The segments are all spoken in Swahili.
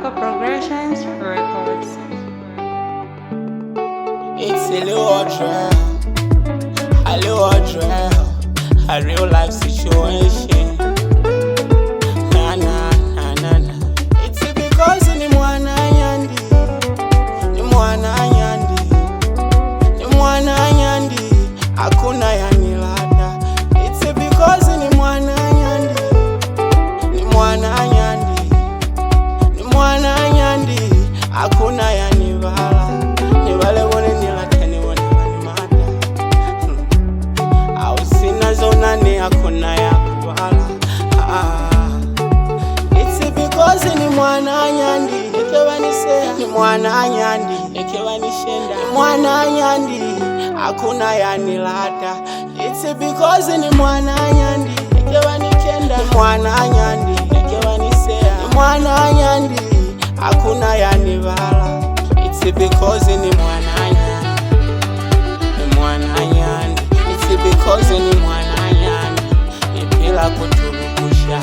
Marco Progressions Records. It's a little drill, a real life situation. Na na na na na. It's because ni mwana nyandi, hakuna yanilada. It's because ni mwana nyandi, hakuna yanibala. Nibale wone nilatani wone wanimada. Au sina zona ni hakuna ya kubala. It's because ni mwana nyandi, ekewa nisea. Ni mwana nyandi, ekewa nishenda. Ni mwana nyandi, hakuna yanilada. It's because ni mwana nyandi, ekewa nikenda. Ni mwana nyandi, ekewa nisea. Ni mwana nyandi, hakuna yanibala. It's because ni mwana nyandi, It's because ni mwana nyandi, bila kuturukusha.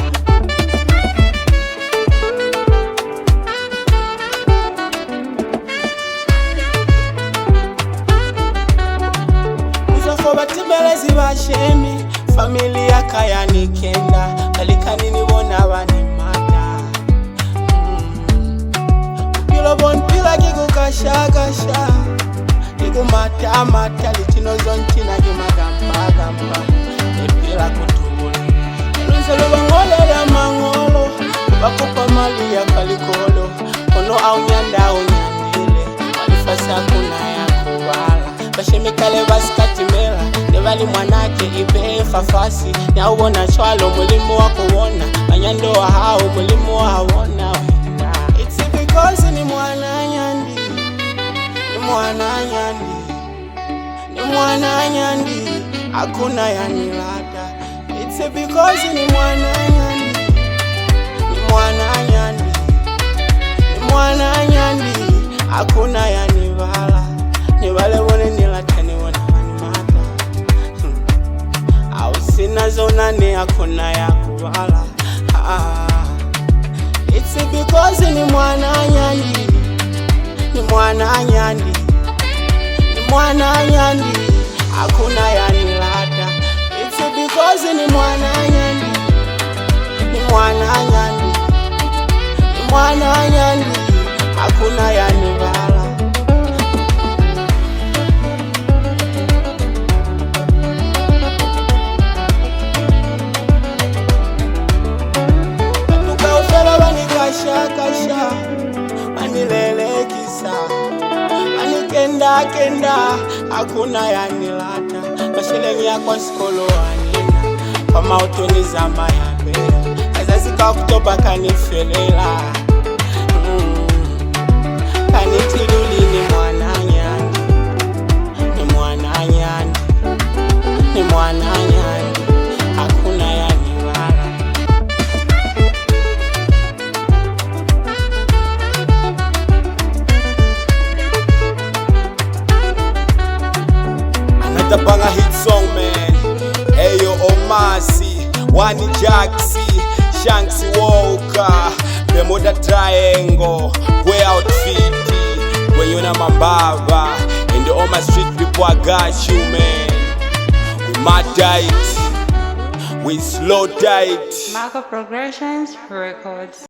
Batibelezi bashemi, familia kaya nikenda, alikani nibona banimata. Pilo bon pila kiku kasha, kiku mata, litino zontina gimagamba, epila kutubuli. Nuzelo bangolo ya mangolo, bakupa mali ya kalikolo, ono au nyandile, walifasa kuna ya kuwala. Bashemikale basikatimela, nebali mwanake ibefa fasi. Nyawona chwalo mulimu wakuwona, manyando wa hao mulimu wawona wena. It's because ni mwana nyandi, hakuna yanilada. It's because ni mwana nyandi, hakuna yanibala. Nibale wone nilatani wone wanimata. Au sina zona ni hakuna ya kubala. It's because ni mwana nyandi, hakuna yanilada. It's because ni mwana nyandi, hakuna yanibala. Kasha, manilele kisa, manikenda, hakuna yanilata. Mashilengi ya kwa skolo wanina, kwa mautoni zama ya mbele. Kazazika kutoba kanifelela, kanitiluli ni mwana nyandi, hakuna yanibala. The banger hit song, man. Ayo Omasi, Wani Jaxi, Shanksy Walker, Bermuda Triangle, way outfit, when you know my baba, and all my street people I got you, man. We mad diet, we slow diet. Marco Progressions Records.